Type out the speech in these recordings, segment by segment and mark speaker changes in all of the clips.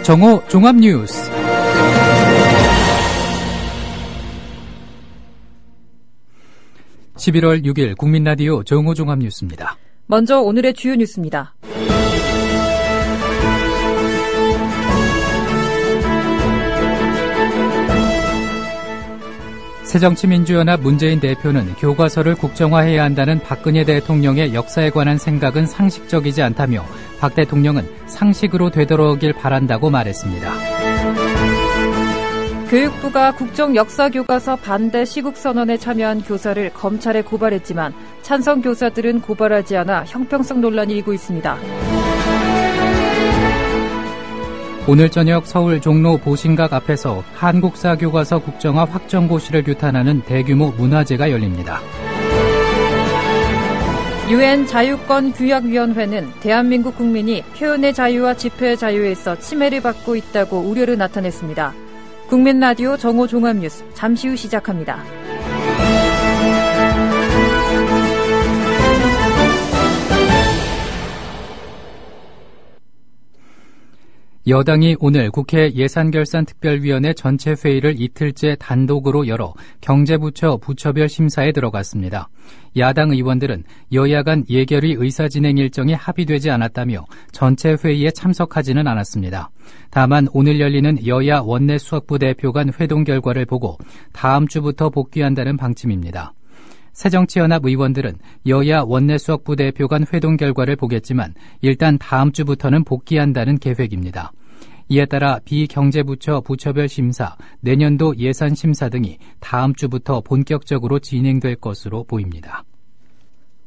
Speaker 1: 정오 종합뉴스. (11월 6일) 국민라디오 정오 종합뉴스입니다.
Speaker 2: 먼저 오늘의 주요 뉴스입니다.
Speaker 1: 새정치민주연합 문재인 대표는 교과서를 국정화해야 한다는 박근혜 대통령의 역사에 관한 생각은 상식적이지 않다며 박 대통령은 상식으로 되돌아오길 바란다고 말했습니다.
Speaker 2: 교육부가 국정역사교과서 반대 시국선언에 참여한 교사를 검찰에 고발했지만 찬성 교사들은 고발하지 않아 형평성 논란이 일고 있습니다.
Speaker 1: 오늘 저녁 서울 종로 보신각 앞에서 한국사 교과서 국정화 확정고시를 규탄하는 대규모 문화제가 열립니다.
Speaker 2: 유엔 자유권규약위원회는 대한민국 국민이 표현의 자유와 집회의 자유에서 침해를 받고 있다고 우려를 나타냈습니다. 국민라디오 정오 종합뉴스 잠시 후 시작합니다.
Speaker 1: 여당이 오늘 국회 예산결산특별위원회 전체 회의를 이틀째 단독으로 열어 경제부처 부처별 심사에 들어갔습니다. 야당 의원들은 여야 간 예결위 의사진행 일정이 합의되지 않았다며 전체 회의에 참석하지는 않았습니다. 다만 오늘 열리는 여야 원내 수석부 대표 간 회동 결과를 보고 다음 주부터 복귀한다는 방침입니다. 새정치연합 의원들은 여야 원내 수석부 대표 간 회동 결과를 보겠지만 일단 다음 주부터는 복귀한다는 계획입니다. 이에 따라 비경제부처 부처별 심사, 내년도 예산 심사 등이 다음 주부터 본격적으로 진행될 것으로 보입니다.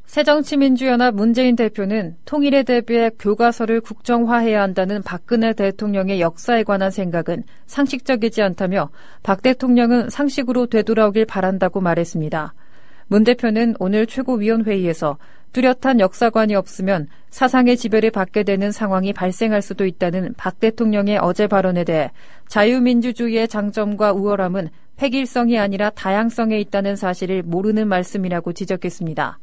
Speaker 2: 새정치민주연합 문재인 대표는 통일에 대비해 교과서를 국정화해야 한다는 박근혜 대통령의 역사에 관한 생각은 상식적이지 않다며 박 대통령은 상식으로 되돌아오길 바란다고 말했습니다. 문 대표는 오늘 최고위원회의에서 뚜렷한 역사관이 없으면 사상의 지배를 받게 되는 상황이 발생할 수도 있다는 박 대통령의 어제 발언에 대해 자유민주주의의 장점과 우월함은 획일성이 아니라 다양성에 있다는 사실을 모르는 말씀이라고 지적했습니다.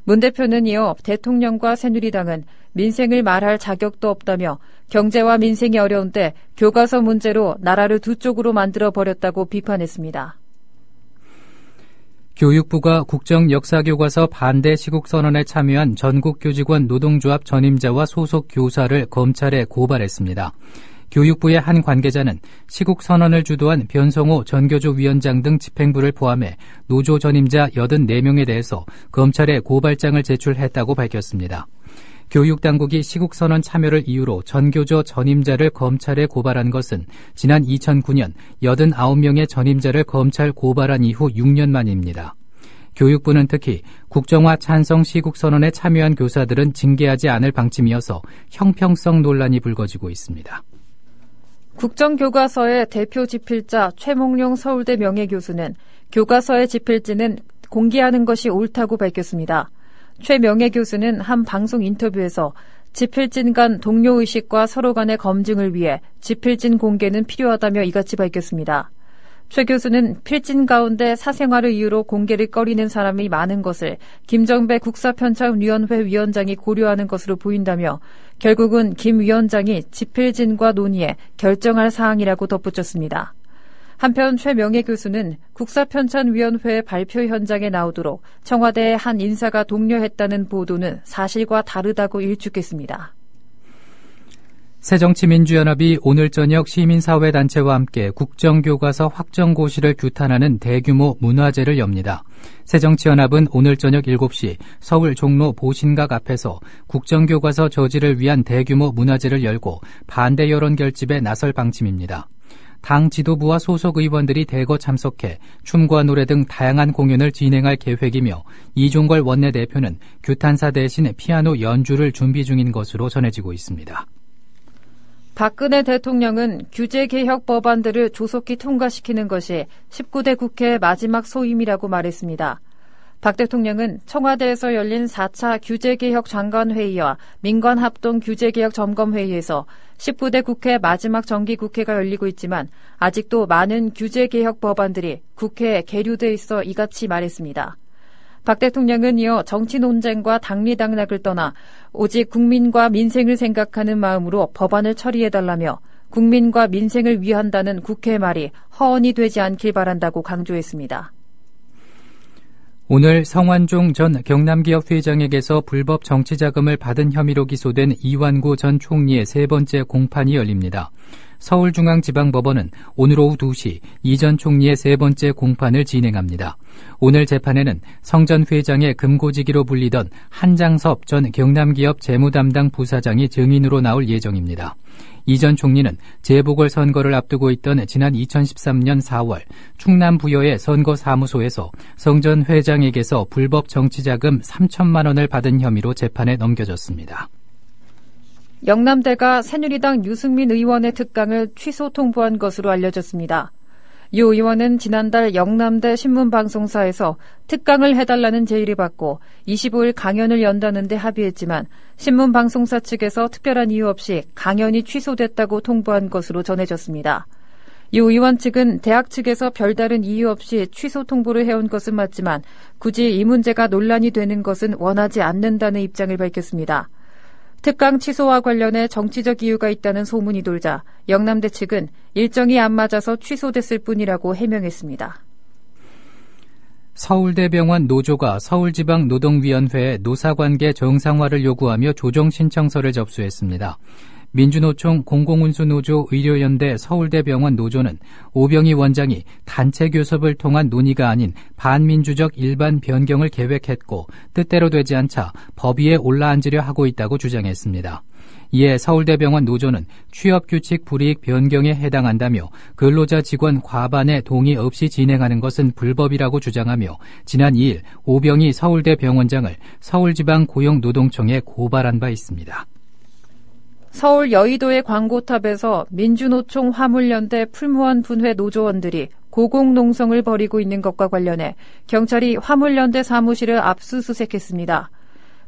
Speaker 2: 문 대표는 이어 대통령과 새누리당은 민생을 말할 자격도 없다며 경제와 민생이 어려운데 교과서 문제로 나라를 두 쪽으로 만들어버렸다고 비판했습니다.
Speaker 1: 교육부가 국정역사교과서 반대 시국선언에 참여한 전국교직원 노동조합 전임자와 소속 교사를 검찰에 고발했습니다. 교육부의 한 관계자는 시국선언을 주도한 변성호 전교조 위원장 등 집행부를 포함해 노조 전임자 84명에 대해서 검찰에 고발장을 제출했다고 밝혔습니다. 교육당국이 시국선언 참여를 이유로 전교조 전임자를 검찰에 고발한 것은 지난 2009년 89명의 전임자를 검찰 고발한 이후 6년 만입니다. 교육부는 특히 국정화 찬성 시국선언에 참여한 교사들은 징계하지 않을 방침이어서 형평성 논란이 불거지고 있습니다.
Speaker 2: 국정교과서의 대표 집필자 최몽룡 서울대 명예교수는 교과서의 집필지는 공개하는 것이 옳다고 밝혔습니다. 최 명예교수는 한 방송 인터뷰에서 집필진 간 동료의식과 서로 간의 검증을 위해 집필진 공개는 필요하다며 이같이 밝혔습니다. 최 교수는 필진 가운데 사생활을 이유로 공개를 꺼리는 사람이 많은 것을 김정배 국사편찬위원회 위원장이 고려하는 것으로 보인다며 결국은 김 위원장이 집필진과 논의해 결정할 사항이라고 덧붙였습니다. 한편 최 명예교수는 국사편찬위원회 발표 현장에 나오도록 청와대의 한 인사가 독려했다는 보도는 사실과 다르다고 일축했습니다.
Speaker 1: 새정치민주연합이 오늘 저녁 시민사회단체와 함께 국정교과서 확정고시를 규탄하는 대규모 문화제를 엽니다. 새정치연합은 오늘 저녁 7시 서울 종로 보신각 앞에서 국정교과서 저지를 위한 대규모 문화제를 열고 반대 여론 결집에 나설 방침입니다. 당 지도부와 소속 의원들이 대거 참석해 춤과 노래 등 다양한 공연을 진행할 계획이며 이종걸 원내대표는 규탄사 대신 피아노 연주를 준비 중인 것으로 전해지고 있습니다.
Speaker 2: 박근혜 대통령은 규제개혁 법안들을 조속히 통과시키는 것이 19대 국회의 마지막 소임이라고 말했습니다. 박 대통령은 청와대에서 열린 4차 규제개혁 장관회의와 민관합동 규제개혁 점검회의에서 19대 국회 마지막 정기국회가 열리고 있지만 아직도 많은 규제개혁 법안들이 국회에 계류돼 있어 이같이 말했습니다. 박 대통령은 이어 정치 논쟁과 당리당락을 떠나 오직 국민과 민생을 생각하는 마음으로 법안을 처리해달라며 국민과 민생을 위한다는 국회 말이 허언이 되지 않길 바란다고 강조했습니다.
Speaker 1: 오늘 성완종 전 경남기업 회장에게서 불법 정치자금을 받은 혐의로 기소된 이완구 전 총리의 세 번째 공판이 열립니다. 서울중앙지방법원은 오늘 오후 2시 이 전 총리의 세 번째 공판을 진행합니다. 오늘 재판에는 성 전 회장의 금고지기로 불리던 한장섭 전 경남기업 재무담당 부사장이 증인으로 나올 예정입니다. 이 전 총리는 재보궐선거를 앞두고 있던 지난 2013년 4월 충남 부여의 선거사무소에서 성 전 회장에게서 불법 정치자금 3천만 원을 받은 혐의로 재판에 넘겨졌습니다.
Speaker 2: 영남대가 새누리당 유승민 의원의 특강을 취소 통보한 것으로 알려졌습니다. 유 의원은 지난달 영남대 신문방송사에서 특강을 해달라는 제의를 받고 25일 강연을 연다는 데 합의했지만 신문방송사 측에서 특별한 이유 없이 강연이 취소됐다고 통보한 것으로 전해졌습니다. 유 의원 측은 대학 측에서 별다른 이유 없이 취소 통보를 해온 것은 맞지만 굳이 이 문제가 논란이 되는 것은 원하지 않는다는 입장을 밝혔습니다. 특강 취소와 관련해 정치적 이유가 있다는 소문이 돌자 영남대 측은 일정이 안 맞아서 취소됐을 뿐이라고 해명했습니다.
Speaker 1: 서울대병원 노조가 서울지방노동위원회에 노사관계 정상화를 요구하며 조정신청서를 접수했습니다. 민주노총 공공운수노조 의료연대 서울대병원 노조는 오병희 원장이 단체 교섭을 통한 논의가 아닌 반민주적 일반 변경을 계획했고 뜻대로 되지 않자 법 위에 올라앉으려 하고 있다고 주장했습니다. 이에 서울대병원 노조는 취업규칙 불이익 변경에 해당한다며 근로자 직원 과반의 동의 없이 진행하는 것은 불법이라고 주장하며 지난 2일 오병희 서울대병원장을 서울지방고용노동청에 고발한 바 있습니다.
Speaker 2: 서울 여의도의 광고탑에서 민주노총 화물연대 풀무원 분회 노조원들이 고공농성을 벌이고 있는 것과 관련해 경찰이 화물연대 사무실을 압수수색했습니다.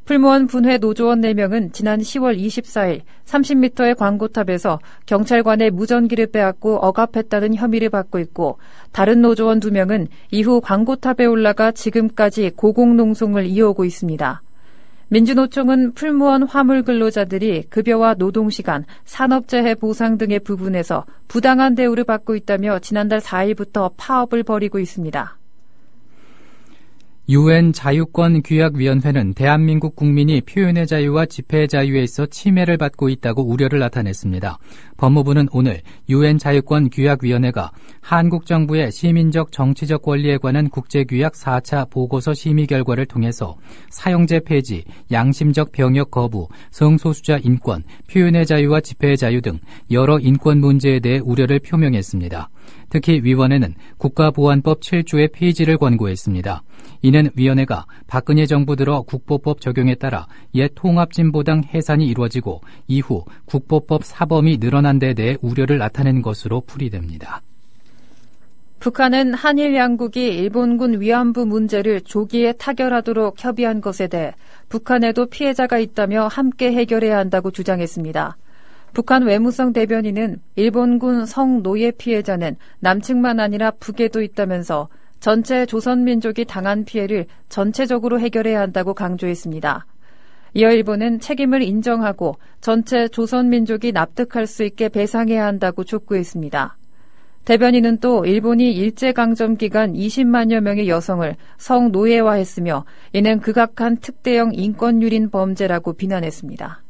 Speaker 2: 풀무원 분회 노조원 4명은 지난 10월 24일 30m의 광고탑에서 경찰관의 무전기를 빼앗고 억압했다는 혐의를 받고 있고 다른 노조원 2명은 이후 광고탑에 올라가 지금까지 고공농성을 이어오고 있습니다. 민주노총은 풀무원 화물 근로자들이 급여와 노동시간, 산업재해 보상 등의 부분에서 부당한 대우를 받고 있다며 지난달 4일부터 파업을 벌이고 있습니다.
Speaker 1: UN 자유권규약위원회는 대한민국 국민이 표현의 자유와 집회의 자유에 있어 침해를 받고 있다고 우려를 나타냈습니다. 법무부는 오늘 UN 자유권규약위원회가 한국 정부의 시민적 정치적 권리에 관한 국제규약 4차 보고서 심의 결과를 통해서 사형제 폐지, 양심적 병역 거부, 성소수자 인권, 표현의 자유와 집회의 자유 등 여러 인권 문제에 대해 우려를 표명했습니다. 특히 위원회는 국가보안법 7조의 폐지를 권고했습니다. 이는 위원회가 박근혜 정부 들어 국보법 적용에 따라 옛 통합진보당 해산이 이루어지고 이후 국보법 사범이 늘어난 데 대해 우려를 나타낸 것으로 풀이됩니다.
Speaker 2: 북한은 한일 양국이 일본군 위안부 문제를 조기에 타결하도록 협의한 것에 대해 북한에도 피해자가 있다며 함께 해결해야 한다고 주장했습니다. 북한 외무성 대변인은 일본군 성노예 피해자는 남측만 아니라 북에도 있다면서 전체 조선민족이 당한 피해를 전체적으로 해결해야 한다고 강조했습니다. 이어 일본은 책임을 인정하고 전체 조선민족이 납득할 수 있게 배상해야 한다고 촉구했습니다. 대변인은 또 일본이 일제강점 기간 20만여 명의 여성을 성노예화했으며 이는 극악한 특대형 인권유린 범죄라고 비난했습니다.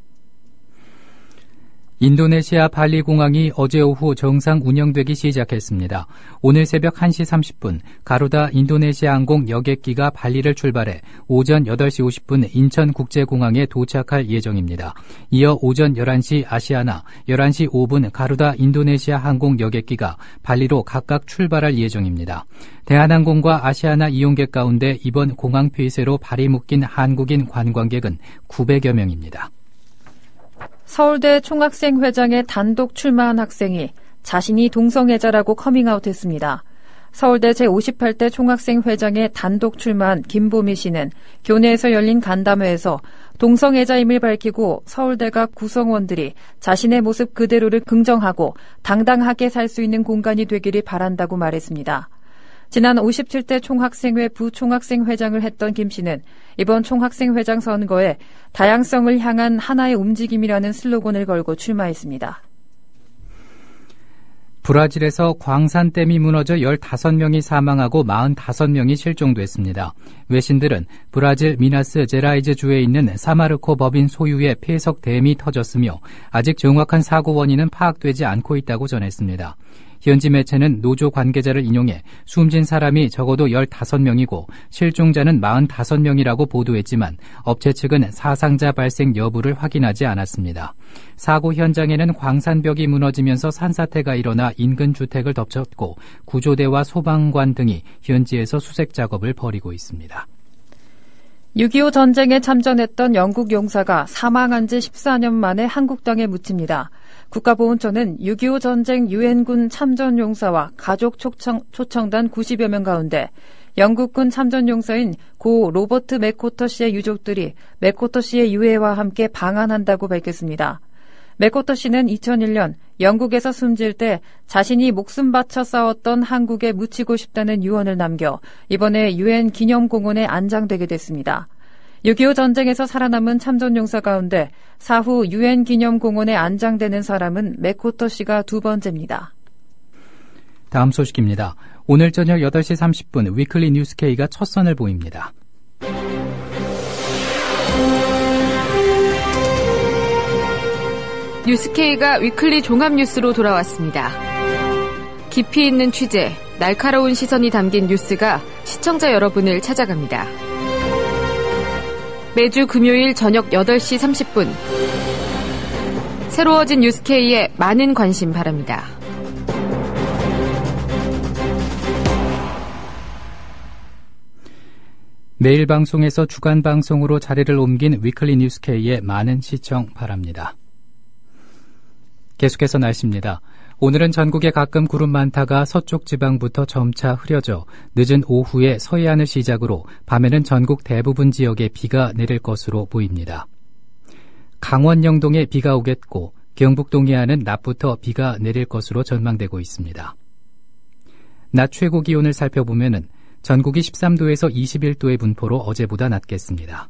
Speaker 1: 인도네시아 발리 공항이 어제 오후 정상 운영되기 시작했습니다. 오늘 새벽 1시 30분 가루다 인도네시아 항공 여객기가 발리를 출발해 오전 8시 50분 인천국제공항에 도착할 예정입니다. 이어 오전 11시 아시아나, 11시 5분 가루다 인도네시아 항공 여객기가 발리로 각각 출발할 예정입니다. 대한항공과 아시아나 이용객 가운데 이번 공항 폐쇄로 발이 묶인 한국인 관광객은 900여 명입니다.
Speaker 2: 서울대 총학생회장에 단독 출마한 학생이 자신이 동성애자라고 커밍아웃했습니다. 서울대 제58대 총학생회장에 단독 출마한 김보미 씨는 교내에서 열린 간담회에서 동성애자임을 밝히고 서울대가 구성원들이 자신의 모습 그대로를 긍정하고 당당하게 살 수 있는 공간이 되기를 바란다고 말했습니다. 지난 57대 총학생회 부총학생회장을 했던 김 씨는 이번 총학생회장 선거에 다양성을 향한 하나의 움직임이라는 슬로건을 걸고 출마했습니다.
Speaker 1: 브라질에서 광산댐이 무너져 15명이 사망하고 45명이 실종됐습니다. 외신들은 브라질 미나스 제라이즈 주에 있는 사마르코 법인 소유의 폐석댐이 터졌으며 아직 정확한 사고 원인은 파악되지 않고 있다고 전했습니다. 현지 매체는 노조 관계자를 인용해 숨진 사람이 적어도 15명이고 실종자는 45명이라고 보도했지만 업체 측은 사상자 발생 여부를 확인하지 않았습니다. 사고 현장에는 광산벽이 무너지면서 산사태가 일어나 인근 주택을 덮쳤고 구조대와 소방관 등이 현지에서 수색 작업을 벌이고 있습니다.
Speaker 2: 6.25 전쟁에 참전했던 영국 용사가 사망한 지 14년 만에 한국 땅에 묻힙니다. 국가보훈처는 6.25 전쟁 유엔군 참전용사와 가족 초청단 90여 명 가운데 영국군 참전용사인 고 로버트 맥코터 씨의 유족들이 맥코터 씨의 유해와 함께 방한한다고 밝혔습니다. 맥코터 씨는 2001년 영국에서 숨질 때 자신이 목숨 바쳐 싸웠던 한국에 묻히고 싶다는 유언을 남겨 이번에 유엔 기념공원에 안장되게 됐습니다. 6.25 전쟁에서 살아남은 참전용사 가운데 사후 유엔 기념공원에 안장되는 사람은 맥코터 씨가 두 번째입니다.
Speaker 1: 다음 소식입니다. 오늘 저녁 8시 30분 위클리 뉴스K가 첫 선을 보입니다.
Speaker 3: 뉴스K가 위클리 종합뉴스로 돌아왔습니다. 깊이 있는 취재, 날카로운 시선이 담긴 뉴스가 시청자 여러분을 찾아갑니다. 매주 금요일 저녁 8시 30분 새로워진 뉴스K에 많은 관심 바랍니다.
Speaker 1: 매일 방송에서 주간 방송으로 자리를 옮긴 위클리 뉴스K에 많은 시청 바랍니다. 계속해서 날씨입니다. 오늘은 전국에 가끔 구름 많다가 서쪽 지방부터 점차 흐려져 늦은 오후에 서해안을 시작으로 밤에는 전국 대부분 지역에 비가 내릴 것으로 보입니다. 강원 영동에 비가 오겠고 경북 동해안은 낮부터 비가 내릴 것으로 전망되고 있습니다. 낮 최고 기온을 살펴보면 전국이 13도에서 21도의 분포로 어제보다 낮겠습니다.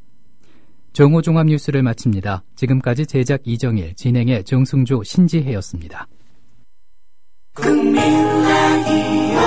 Speaker 1: 정오 종합 뉴스를 마칩니다. 지금까지 제작 이정일, 진행의 정승조, 신지혜였습니다. 국민라디오